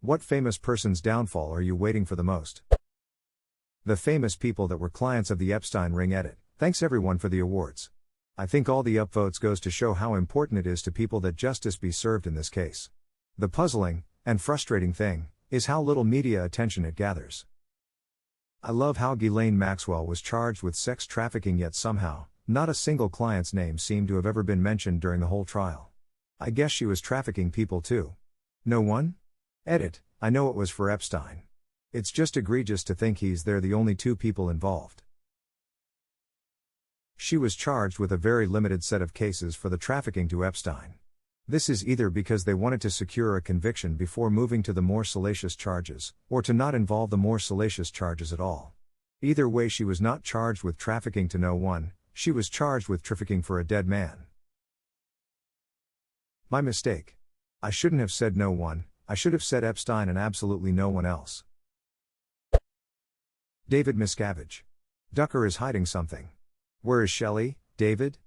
What famous person's downfall are you waiting for the most? The famous people that were clients of the Epstein ring. Edit. Thanks everyone for the awards. I think all the upvotes goes to show how important it is to people that justice be served in this case. The puzzling, and frustrating thing, is how little media attention it gathers. I love how Ghislaine Maxwell was charged with sex trafficking, yet somehow, not a single client's name seemed to have ever been mentioned during the whole trial. I guess she was trafficking people too. No one? Edit. I know it was for Epstein. It's just egregious to think they're the only two people involved. She was charged with a very limited set of cases for the trafficking to Epstein. This is either because they wanted to secure a conviction before moving to the more salacious charges, or to not involve the more salacious charges at all. Either way, she was not charged with trafficking to no one, she was charged with trafficking for a dead man. My mistake. I shouldn't have said no one, I should have said Epstein and absolutely no one else. David Miscavige. Ducker is hiding something. Where is Shelley, David?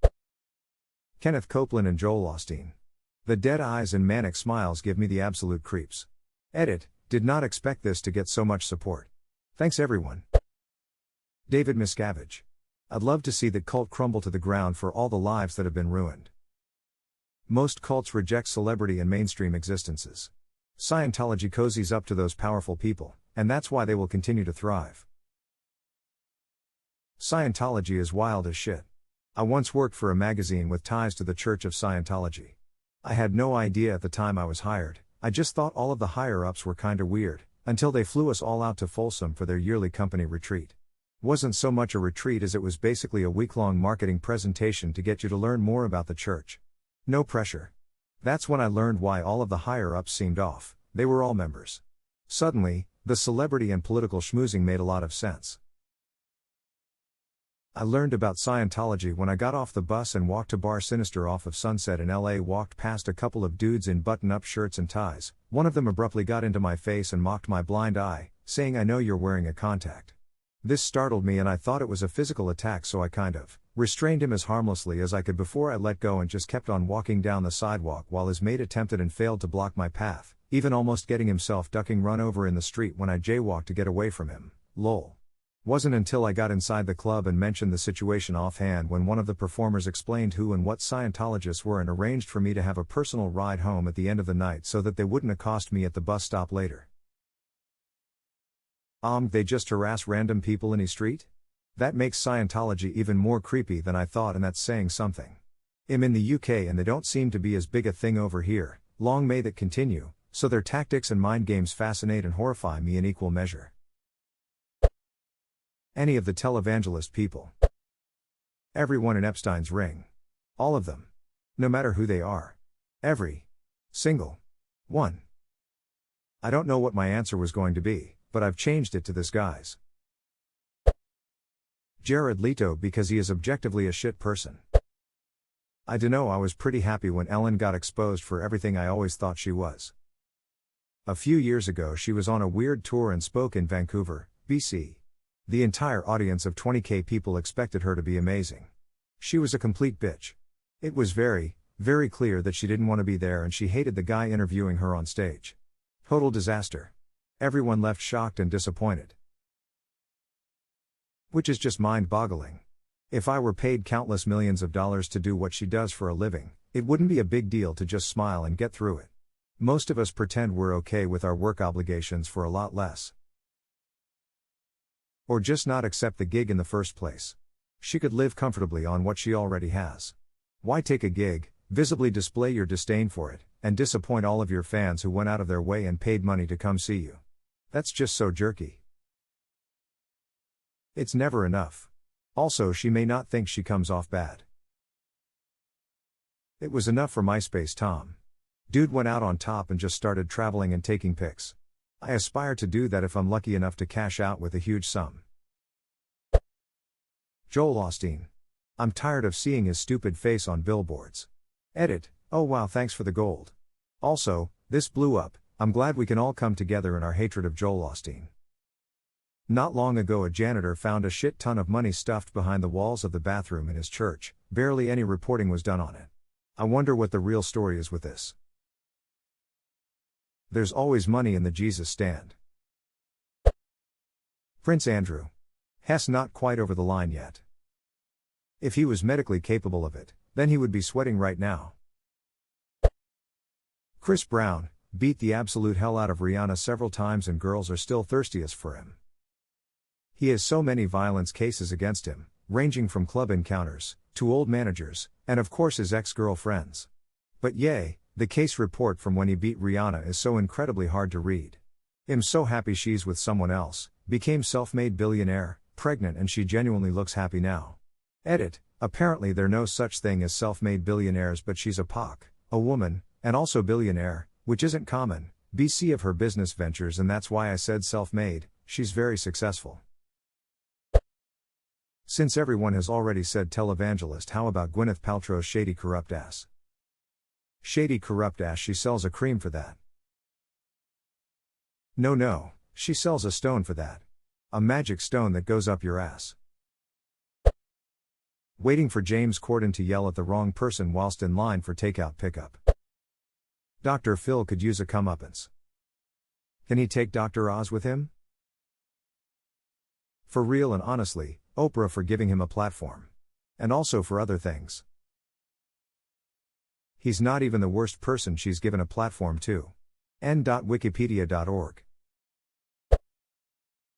Kenneth Copeland and Joel Osteen. The dead eyes and manic smiles give me the absolute creeps. Edit. Did not expect this to get so much support. Thanks everyone. David Miscavige. I'd love to see that cult crumble to the ground for all the lives that have been ruined. Most cults reject celebrity and mainstream existences. Scientology cozies up to those powerful people, and that's why they will continue to thrive. Scientology is wild as shit. I once worked for a magazine with ties to the Church of Scientology. I had no idea at the time I was hired, I just thought all of the higher-ups were kinda weird, until they flew us all out to Folsom for their yearly company retreat. Wasn't so much a retreat as it was basically a week-long marketing presentation to get you to learn more about the church. No pressure. That's when I learned why all of the higher-ups seemed off, they were all members. Suddenly, the celebrity and political schmoozing made a lot of sense. I learned about Scientology when I got off the bus and walked to Bar Sinister off of Sunset in LA. Walked past a couple of dudes in button-up shirts and ties. One of them abruptly got into my face and mocked my blind eye, saying, "I know you're wearing a contact." This startled me and I thought it was a physical attack, so I kind of restrained him as harmlessly as I could before I let go and just kept on walking down the sidewalk while his mate attempted and failed to block my path, even almost getting himself ducking run over in the street when I jaywalked to get away from him. Lol. Wasn't until I got inside the club and mentioned the situation offhand when one of the performers explained who and what Scientologists were and arranged for me to have a personal ride home at the end of the night so that they wouldn't accost me at the bus stop later. They just harass random people in the street? That makes Scientology even more creepy than I thought, and that's saying something. I'm in the UK and they don't seem to be as big a thing over here, long may that continue, so their tactics and mind games fascinate and horrify me in equal measure. Any of the televangelist people. Everyone in Epstein's ring. All of them. No matter who they are. Every single one. I don't know what my answer was going to be, but I've changed it to this guy's. Jared Leto, because he is objectively a shit person. I dunno, I was pretty happy when Ellen got exposed for everything I always thought she was. A few years ago she was on a weird tour and spoke in Vancouver, BC. The entire audience of 20,000 people expected her to be amazing. She was a complete bitch. It was very, very clear that she didn't want to be there and she hated the guy interviewing her on stage. Total disaster. Everyone left shocked and disappointed. Which is just mind-boggling. If I were paid countless millions of dollars to do what she does for a living, it wouldn't be a big deal to just smile and get through it. Most of us pretend we're okay with our work obligations for a lot less. Or just not accept the gig in the first place. She could live comfortably on what she already has. Why take a gig, visibly display your disdain for it, and disappoint all of your fans who went out of their way and paid money to come see you? That's just so jerky. It's never enough. Also, she may not think she comes off bad. It was enough for MySpace Tom. Dude went out on top and just started traveling and taking pics. I aspire to do that if I'm lucky enough to cash out with a huge sum. Joel Osteen. I'm tired of seeing his stupid face on billboards. Edit. Oh wow, thanks for the gold. Also, this blew up. I'm glad we can all come together in our hatred of Joel Osteen. Not long ago a janitor found a shit ton of money stuffed behind the walls of the bathroom in his church. Barely any reporting was done on it. I wonder what the real story is with this. There's always money in the Jesus stand. Prince Andrew. Hess not quite over the line yet. If he was medically capable of it, then he would be sweating right now. Chris Brown beat the absolute hell out of Rihanna several times and girls are still thirstiest for him. He has so many violence cases against him, ranging from club encounters, to old managers, and of course his ex-girlfriends. But yay, the case report from when he beat Rihanna is so incredibly hard to read. I'm so happy she's with someone else, became self-made billionaire, pregnant and she genuinely looks happy now. Edit, apparently there no such thing as self-made billionaires but she's a POC, a woman, and also billionaire, which isn't common, BC of her business ventures and that's why I said self-made, she's very successful. Since everyone has already said televangelist, how about Gwyneth Paltrow's shady corrupt ass? Shady corrupt ass, she sells a cream for that. No, she sells a stone for that. A magic stone that goes up your ass. Waiting for James Corden to yell at the wrong person whilst in line for takeout pickup. Dr. Phil could use a comeuppance. Can he take Dr. Oz with him? For real and honestly, Oprah for giving him a platform. And also for other things. He's not even the worst person she's given a platform to. n.wikipedia.org.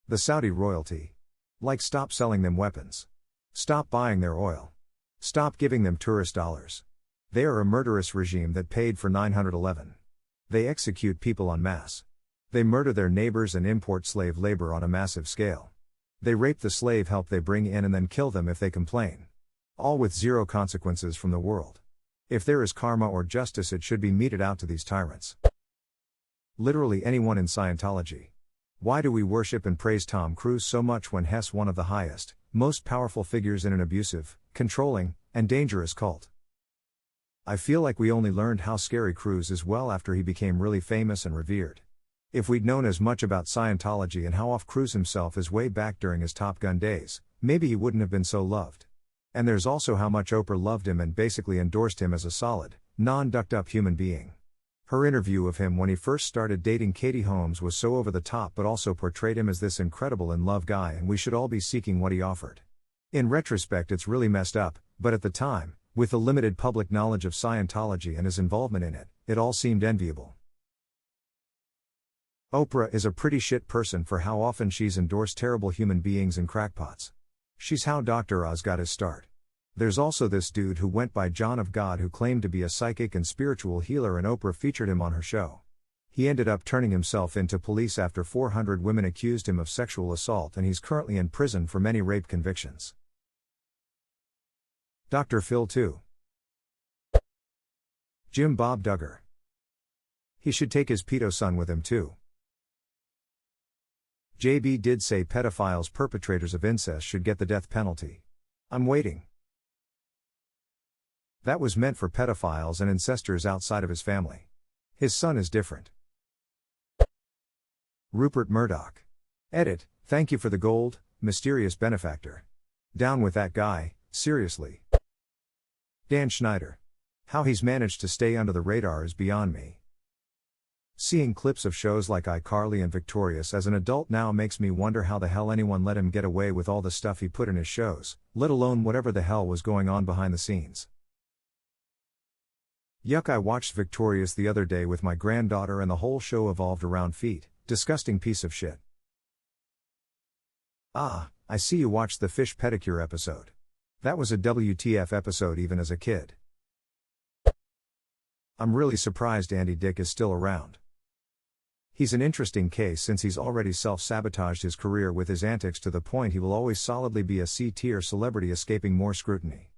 The Saudi royalty. Like, stop selling them weapons. Stop buying their oil. Stop giving them tourist dollars. They are a murderous regime that paid for 9/11. They execute people en masse. They murder their neighbors and import slave labor on a massive scale. They rape the slave help they bring in and then kill them if they complain. All with zero consequences from the world. If there is karma or justice, it should be meted out to these tyrants. Literally anyone in Scientology. Why do we worship and praise Tom Cruise so much when Hess one of the highest, most powerful figures in an abusive, controlling, and dangerous cult? I feel like we only learned how scary Cruise is well after he became really famous and revered. If we'd known as much about Scientology and how off Cruise himself is way back during his Top Gun days, maybe he wouldn't have been so loved. And there's also how much Oprah loved him and basically endorsed him as a solid, non-ducked-up human being. Her interview of him when he first started dating Katie Holmes was so over the top but also portrayed him as this incredible in-love guy, and we should all be seeking what he offered. In retrospect it's really messed up, but at the time, with the limited public knowledge of Scientology and his involvement in it, it all seemed enviable. Oprah is a pretty shit person for how often she's endorsed terrible human beings and crackpots. She's how Dr. Oz got his start. There's also this dude who went by John of God who claimed to be a psychic and spiritual healer, and Oprah featured him on her show. He ended up turning himself into police after 400 women accused him of sexual assault, and he's currently in prison for many rape convictions. Dr. Phil 2. Jim Bob Duggar. He should take his pedo son with him too. JB did say pedophiles perpetrators of incest should get the death penalty. I'm waiting. That was meant for pedophiles and incestors outside of his family. His son is different. Rupert Murdoch. Edit, thank you for the gold, mysterious benefactor. Down with that guy, seriously. Dan Schneider. How he's managed to stay under the radar is beyond me. Seeing clips of shows like iCarly and Victorious as an adult now makes me wonder how the hell anyone let him get away with all the stuff he put in his shows, let alone whatever the hell was going on behind the scenes. Yuck, I watched Victorious the other day with my granddaughter and the whole show evolved around feet, disgusting piece of shit. Ah, I see you watched the fish pedicure episode. That was a WTF episode even as a kid. I'm really surprised Andy Dick is still around. He's an interesting case since he's already self-sabotaged his career with his antics to the point he will always solidly be a C-tier celebrity escaping more scrutiny.